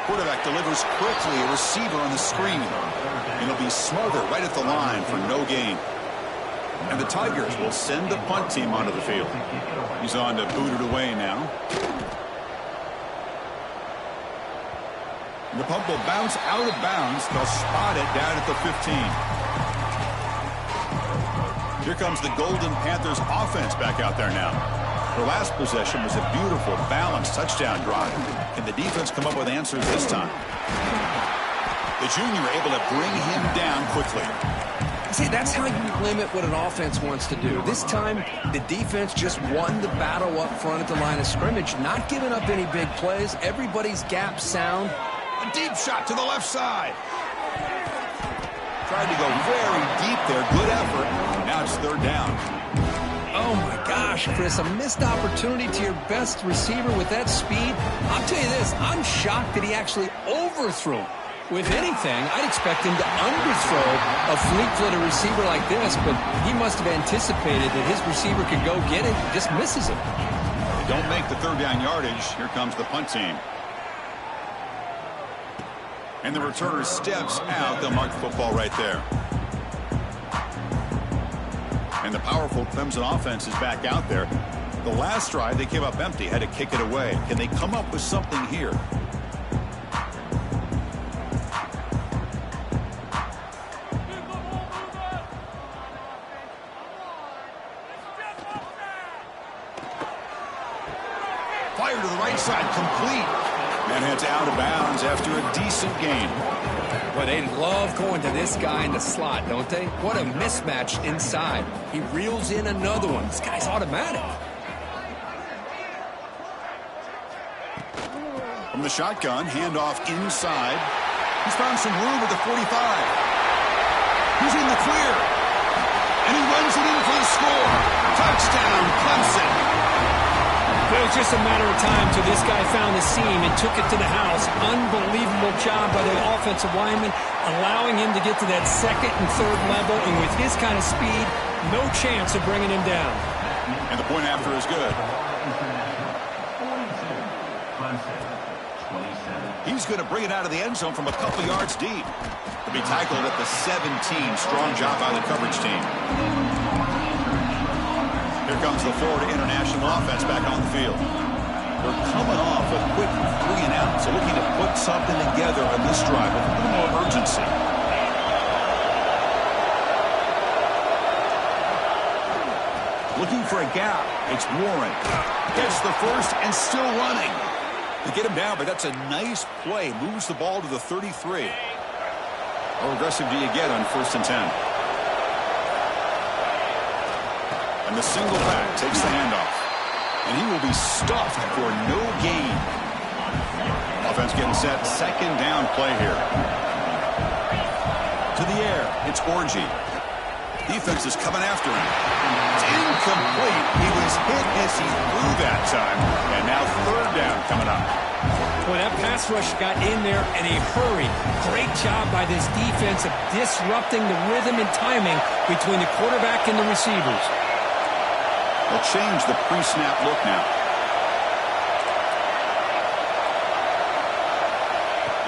Quarterback delivers quickly, a receiver on the screen. And he'll be smothered right at the line for no gain. And the Tigers will send the punt team onto the field. He's on to boot it away now. And the punt will bounce out of bounds. They'll spot it down at the 15. Here comes the Golden Panthers offense back out there now. Their last possession was a beautiful, balanced touchdown drive. Can the defense come up with answers this time? The junior able to bring him down quickly. See, that's how you limit what an offense wants to do. This time, the defense just won the battle up front at the line of scrimmage, not giving up any big plays. Everybody's gap sound. A deep shot to the left side. Tried to go very deep there. Good effort. Now it's 3rd down. Oh, my gosh, Chris, a missed opportunity to your best receiver with that speed. I'll tell you this, I'm shocked that he actually overthrew him. With anything, I'd expect him to underthrow a fleet-footed receiver like this, but he must have anticipated that his receiver could go get it and just misses it. They don't make the third down yardage. Here comes the punt team. And the returner steps out. They'll mark the football right there. And the powerful Clemson offense is back out there. The last drive, they came up empty, had to kick it away. Can they come up with something here? Fire to the right side, complete. And it's out of bounds after a decent gain. Well, they love going to this guy in the slot, don't they? What a mismatch inside. He reels in another one. This guy's automatic. From the shotgun, handoff inside. He's found some room at the 45. He's in the clear. And he runs it in for the score. Touchdown, Clemson. It was just a matter of time till this guy found the seam and took it to the house. Unbelievable job by the offensive lineman, allowing him to get to that second and third level. And with his kind of speed, no chance of bringing him down. And the point after is good. He's going to bring it out of the end zone from a couple yards deep. To be tackled at the 17. Strong job by the coverage team. Here comes the Florida International offense back on the field. They're coming off a quick 3-and-out, so looking to put something together on this drive with a little more urgency. Looking for a gap. It's Warren. Gets the first and still running. They get him down, but that's a nice play. Moves the ball to the 33. How aggressive do you get on 1st and 10? And the single back takes the handoff. And he will be stuffed for no gain. Offense getting set. Second down play here. To the air. It's Orgy. Defense is coming after him. It's incomplete. He was hit as he threw that time. And now third down coming up. Well, that pass rush got in there in a hurry. Great job by this defense of disrupting the rhythm and timing between the quarterback and the receivers. They'll change the pre-snap look now.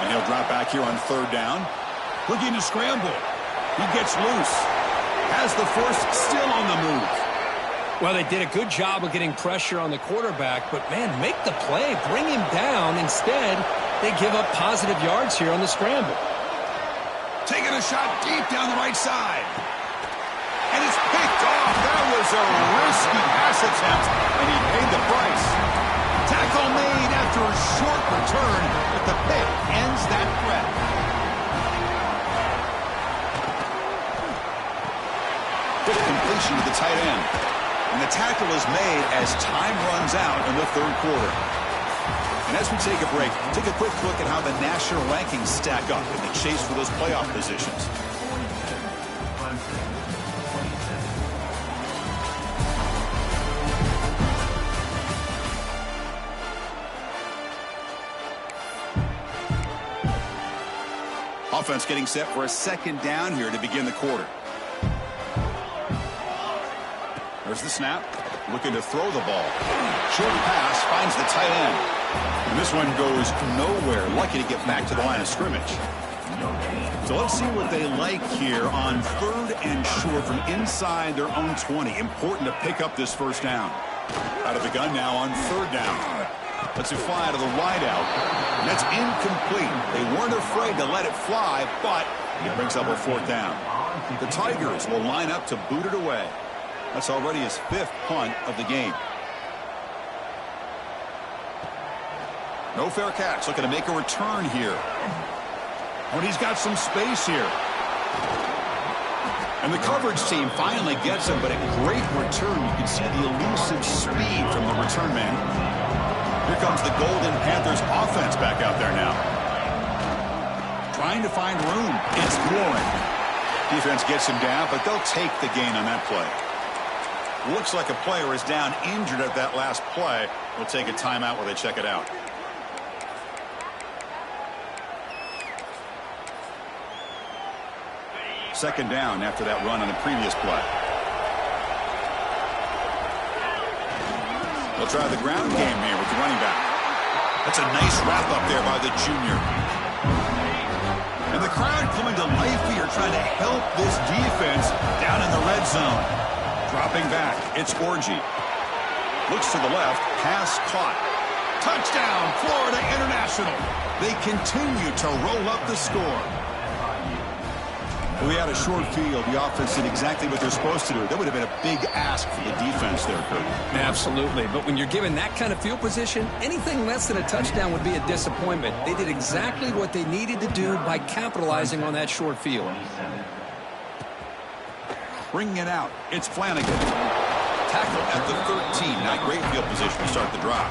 And he'll drop back here on third down. Looking to scramble. He gets loose. Has the first, still on the move. Well, they did a good job of getting pressure on the quarterback, but, man, make the play. Bring him down. Instead, they give up positive yards here on the scramble. Taking a shot deep down the right side. And it's picked off. That was a risky pass attempt, and he paid the price. Tackle made after a short return, but the pick ends that threat. Good completion to the tight end. And the tackle is made as time runs out in the third quarter. And as we take a break, take a quick look at how the national rankings stack up in the chase for those playoff positions. Offense getting set for a second down here to begin the quarter. There's the snap. Looking to throw the ball. Short pass finds the tight end. And this one goes nowhere. Lucky to get back to the line of scrimmage. So let's see what they like here on third and short from inside their own 20. Important to pick up this first down. Out of the gun now on third down. Lets it fly to the wide out. And that's incomplete. They weren't afraid to let it fly, but it brings up a fourth down. The Tigers will line up to boot it away. That's already his 5th punt of the game. No fair catch. Looking to make a return here. And he's got some space here. And the coverage team finally gets him, but a great return. You can see the elusive speed from the return man. Here comes the Golden Panthers offense back out there now. Trying to find room. It's Warren. Defense gets him down, but they'll take the gain on that play. Looks like a player is down injured at that last play. We'll take a timeout while they check it out. Second down after that run on the previous play. They'll try the ground game here with the running back. That's a nice wrap up there by the junior. And the crowd coming to life here, trying to help this defense down in the red zone. Dropping back, it's Orji. Looks to the left, pass caught. Touchdown, Florida International. They continue to roll up the score. We had a short field. The offense did exactly what they're supposed to do. That would have been a big ask for the defense there, Kurt. Absolutely. But when you're given that kind of field position, anything less than a touchdown would be a disappointment. They did exactly what they needed to do by capitalizing on that short field. Bringing it out. It's Flanagan. Tackle at the 13. Not great field position to start the drive.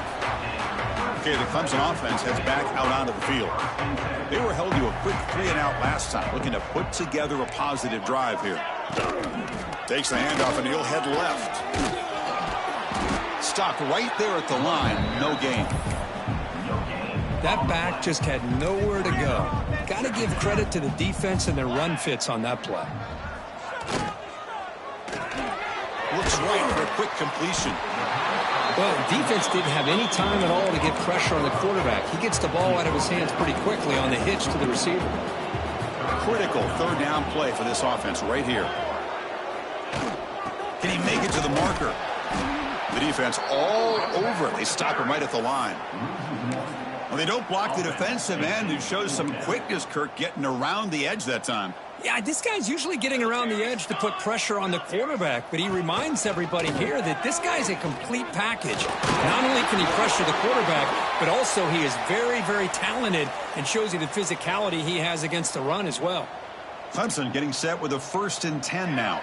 Okay, the Clemson offense heads back out onto the field. They were held to a quick 3-and-out last time, looking to put together a positive drive here. Takes the handoff, and he'll head left. Stopped right there at the line. No gain. That back just had nowhere to go. Got to give credit to the defense and their run fits on that play. Looks right for a quick completion. Well, defense didn't have any time at all to get pressure on the quarterback. He gets the ball out of his hands pretty quickly on the hitch to the receiver. Critical third down play for this offense right here. Can he make it to the marker? The defense all over it. They stop him right at the line. Well, they don't block the defensive end, who shows some quickness, Kirk, getting around the edge that time. Yeah, this guy's usually getting around the edge to put pressure on the quarterback, but he reminds everybody here that this guy's a complete package. Not only can he pressure the quarterback, but also he is very, very talented and shows you the physicality he has against the run as well. Clemson getting set with a 1st and 10 now.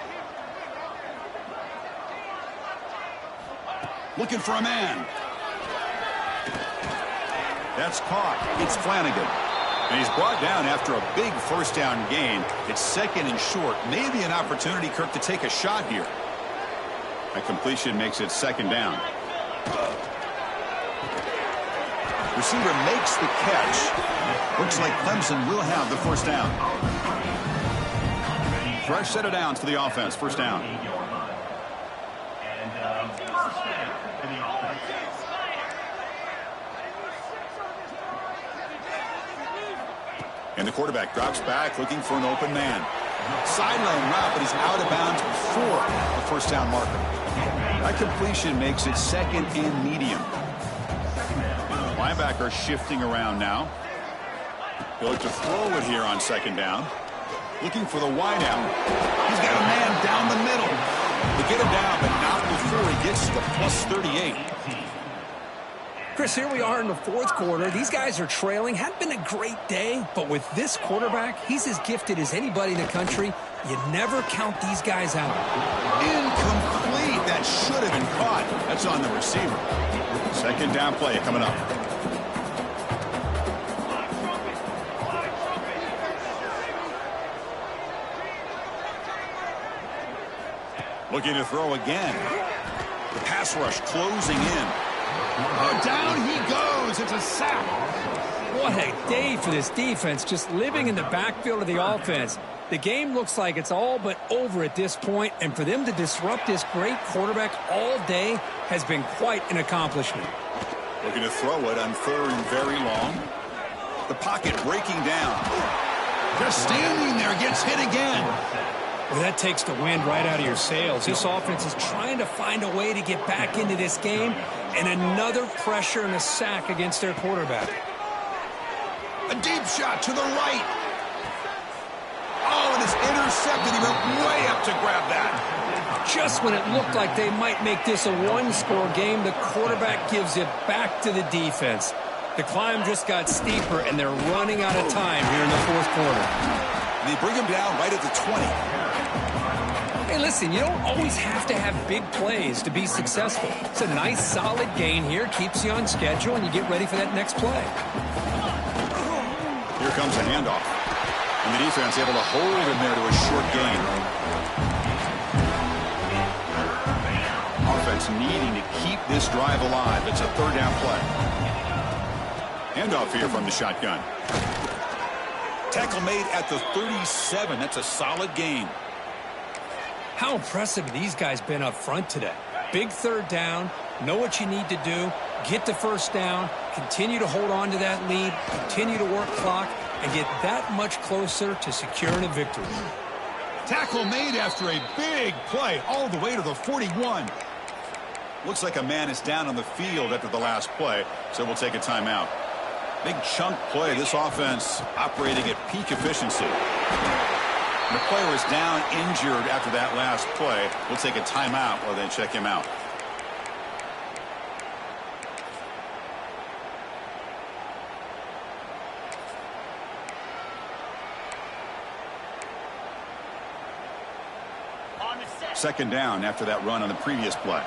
Looking for a man. That's caught. It's Flanagan. And he's brought down after a big first down gain. It's 2nd and short. Maybe an opportunity, Kirk, to take a shot here. A completion makes it 2nd down. Receiver makes the catch. Looks like Clemson will have the 1st down. Fresh set of downs for the offense. 1st down. And the quarterback drops back looking for an open man. Sideline route, but he's out of bounds before the 1st down marker. That completion makes it 2nd and medium. Linebacker shifting around now. He'll look to throw it here on 2nd down. Looking for the wide out. He's got a man down the middle. They get him down, but not before he gets to the +38. Chris, here we are in the 4th quarter. These guys are trailing. Hadn't been a great day, but with this quarterback, he's as gifted as anybody in the country. You never count these guys out. Incomplete. That should have been caught. That's on the receiver. 2nd down play coming up. Looking to throw again. The pass rush closing in. Oh, down he goes. It's a sack. What a day for this defense, just living in the backfield of the offense. The game looks like it's all but over at this point, and for them to disrupt this great quarterback all day has been quite an accomplishment. Looking to throw it on 3rd and very long. The pocket breaking down. Just standing there, gets hit again. Well, that takes the wind right out of your sails. This offense is trying to find a way to get back into this game, and another pressure and a sack against their quarterback. A deep shot to the right. Oh, and it's intercepted. He went way up to grab that. Just when it looked like they might make this a one-score game, the quarterback gives it back to the defense. The climb just got steeper, and they're running out of time here in the 4th quarter. They bring him down right at the 20. Hey, listen, you don't always have to have big plays to be successful. It's a nice, solid gain here, keeps you on schedule, and you get ready for that next play. Here comes a handoff. And the defense able to hold him there to a short gain. Offense needing to keep this drive alive. It's a 3rd down play. Handoff here from the shotgun. Tackle made at the 37. That's a solid gain. How impressive have these guys been up front today? Big third down, know what you need to do, get the first down, continue to hold on to that lead, continue to work clock, and get that much closer to securing a victory. Tackle made after a big play all the way to the 41. Looks like a man is down on the field after the last play, so we'll take a timeout. Big chunk play. This offense operating at peak efficiency. The player is down injured after that last play. We'll take a timeout while they check him out. Second down after that run on the previous play.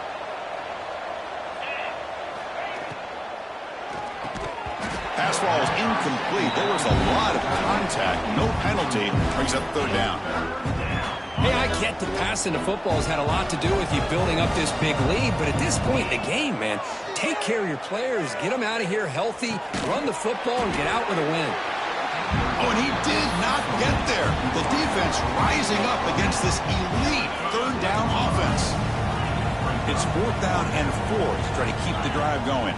Pass ball is incomplete. There was a lot of contact. No penalty. Brings up third down. Hey, I get that passing the football has had a lot to do with you building up this big lead, but at this point in the game, man, take care of your players. Get them out of here healthy, run the football, and get out with a win. Oh, and he did not get there. The defense rising up against this elite third down offense. It's fourth down and 4 to try to keep the drive going.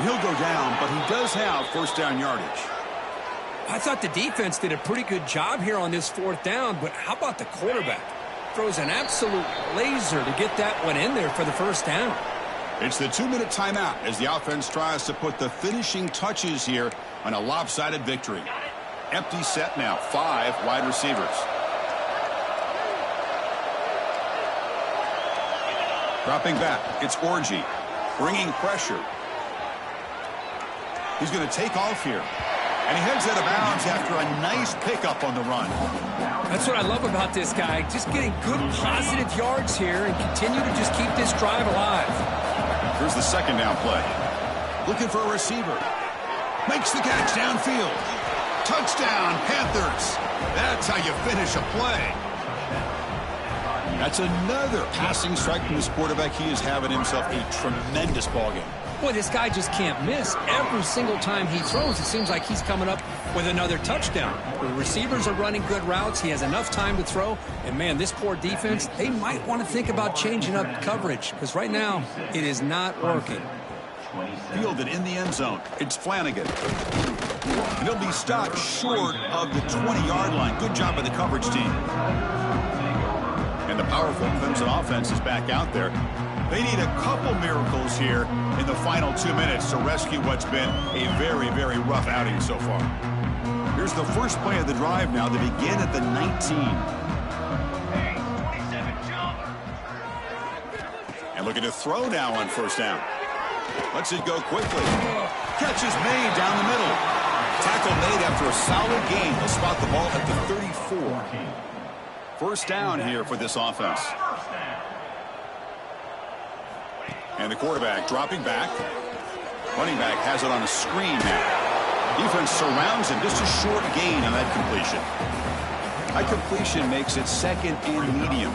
He'll go down, but he does have first down yardage. I thought the defense did a pretty good job here on this fourth down, but how about the quarterback? Throws an absolute laser to get that one in there for the first down. It's the 2-minute timeout as the offense tries to put the finishing touches here on a lopsided victory. Empty set now, 5 wide receivers. Dropping back, it's Orji, bringing pressure. He's going to take off here. And he heads out of bounds after a nice pickup on the run. That's what I love about this guy. Just getting good positive yards here and continue to just keep this drive alive. Here's the second down play. Looking for a receiver. Makes the catch downfield. Touchdown, Panthers. That's how you finish a play. That's another passing strike from this quarterback. He is having himself a tremendous ballgame. Boy, this guy just can't miss. Every single time he throws, it seems like he's coming up with another touchdown. The receivers are running good routes. He has enough time to throw. And, man, this poor defense, they might want to think about changing up coverage because right now it is not working. Fielded in the end zone. It's Flanagan. And he'll be stopped short of the 20-yard line. Good job by the coverage team. And the powerful Clemson offense is back out there. They need a couple miracles here in the final 2 minutes to rescue what's been a very, very rough outing so far. Here's the first play of the drive now. They begin at the 19. And looking to throw now on first down. Lets it go quickly. Catch is made down the middle. Tackle made after a solid gain. They'll spot the ball at the 34. First down here for this offense. And the quarterback dropping back. Running back has it on a screen now. Defense surrounds him. Just a short gain on that completion. High completion makes it second and medium.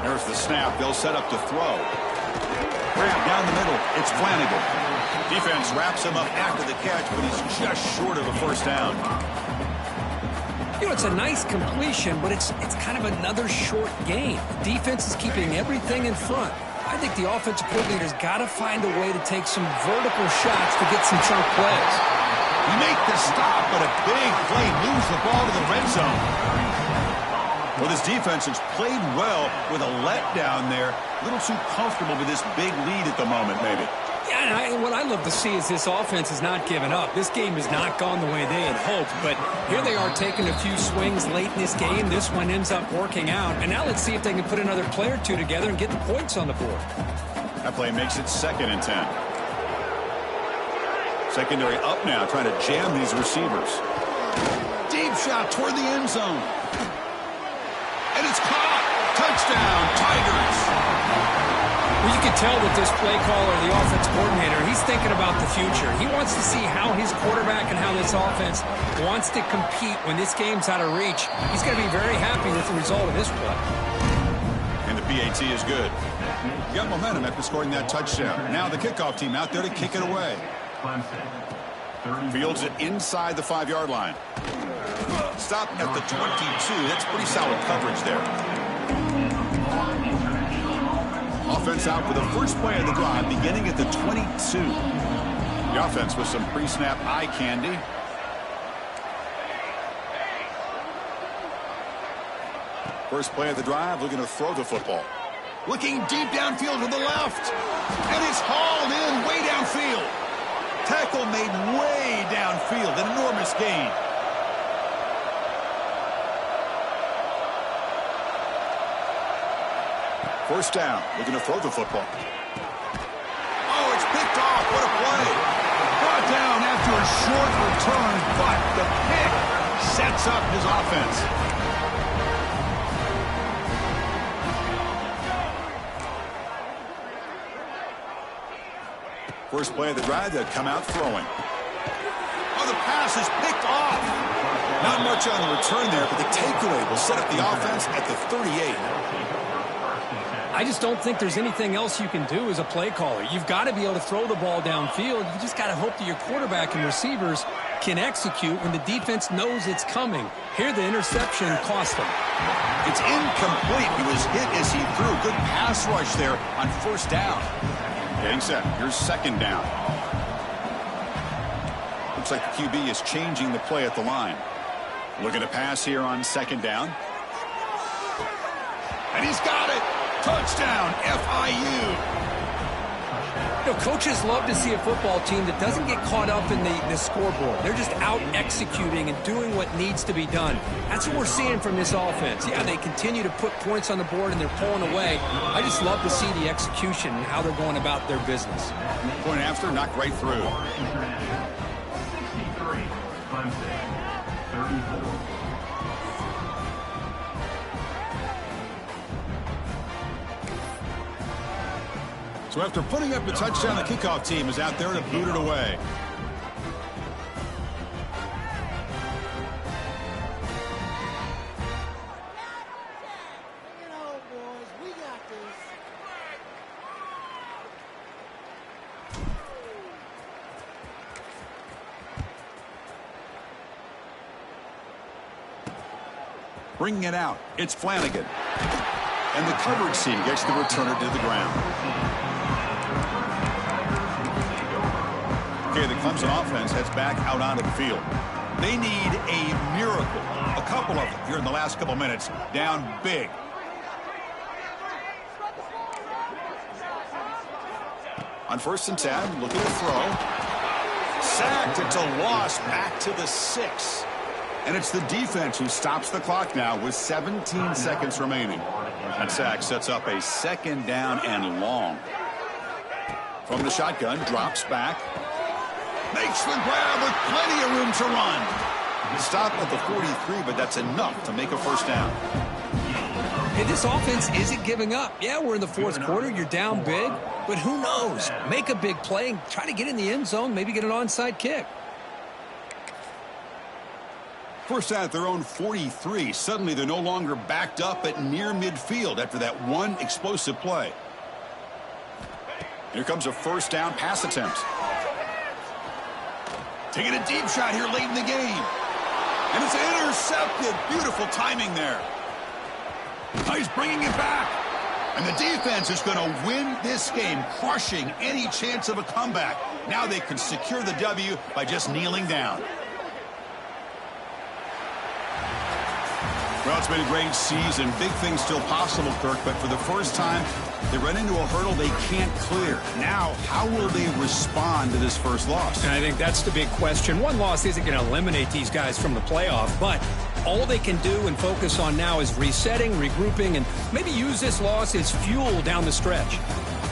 There's the snap. They'll set up to throw. Grab down the middle. It's Flanagan. Defense wraps him up after the catch, but he's just short of a first down. You know, it's a nice completion, but it's kind of another short gain. The defense is keeping everything in front. I think the offensive coordinator's got to find a way to take some vertical shots to get some chunk plays. You make the stop, but a big play moves the ball to the red zone. Well, this defense has played well with a letdown there. A little too comfortable with this big lead at the moment, maybe. Yeah, and what I love to see is this offense is not giving up. This game has not gone the way they had hoped, but here they are taking a few swings late in this game. This one ends up working out, and now let's see if they can put another play or two together and get the points on the board. That play makes it 2nd and 10. Secondary up now, trying to jam these receivers. Deep shot toward the end zone. And it's caught. Touchdown, Tigers. Well, you can tell that this play caller, the offense coordinator, he's thinking about the future. He wants to see how his quarterback and how this offense wants to compete when this game's out of reach. He's going to be very happy with the result of this play. And the PAT is good. You got momentum after scoring that touchdown. Now the kickoff team out there to kick it away. Fields it inside the 5-yard line. Stop at the 22. That's pretty solid coverage there. Offense out for the first play of the drive, beginning at the 22. The offense with some pre-snap eye candy. First play of the drive, looking to throw the football. Looking deep downfield to the left. And it's hauled in way downfield. Tackle made way downfield. An enormous gain. First down, looking to throw the football. Oh, it's picked off. What a play. Brought down after a short return, but the pick sets up his offense. First play of the drive, they'll come out throwing. Oh, the pass is picked off. Not much on the return there, but the takeaway will set up the offense at the 38. I just don't think there's anything else you can do as a play caller. You've got to be able to throw the ball downfield. You just got to hope that your quarterback and receivers can execute when the defense knows it's coming. Here, the interception cost them. It's incomplete. He was hit as he threw. Good pass rush there on first down. Getting set. Here's second down. Looks like the QB is changing the play at the line. Looking to pass here on second down. And he's got it. Touchdown, FIU. You know, coaches love to see a football team that doesn't get caught up in the scoreboard. They're just out executing and doing what needs to be done. That's what we're seeing from this offense. Yeah, they continue to put points on the board and they're pulling away. I just love to see the execution and how they're going about their business. Point after, knocked right through. 63, Clemson, 34. So after putting up a touchdown, the kickoff team is out there to boot it away. Bringing it out, it's Flanagan. And the coverage team gets the returner to the ground. Okay, the Clemson offense heads back out onto the field. They need a miracle. A couple of them here in the last couple minutes. Down big. On 1st and 10, looking to throw. Sacked. It's a loss back to the 6. And it's the defense who stops the clock now with 17 seconds remaining. That sack sets up a second down and long. From the shotgun, drops back. Makes the grab with plenty of room to run. Stop at the 43, but that's enough to make a first down. Hey, this offense isn't giving up. Yeah, we're in the 4th quarter. You're down big, but who knows? Make a big play and try to get in the end zone, maybe get an onside kick. First at their own 43. Suddenly they're no longer backed up at near midfield after that one explosive play. Here comes a first down pass attempt. Taking a deep shot here late in the game. And it's intercepted. Beautiful timing there. Now he's bringing it back. And the defense is going to win this game, crushing any chance of a comeback. Now they can secure the W by just kneeling down. Well, it's been a great season. Big things still possible, Kirk, but for the first time, they run into a hurdle they can't clear. Now, how will they respond to this first loss? And I think that's the big question. One loss isn't going to eliminate these guys from the playoff, but all they can do and focus on now is resetting, regrouping, and maybe use this loss as fuel down the stretch.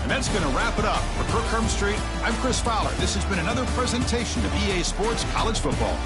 And that's going to wrap it up. For Kirk Street, I'm Chris Fowler. This has been another presentation of EA Sports College Football.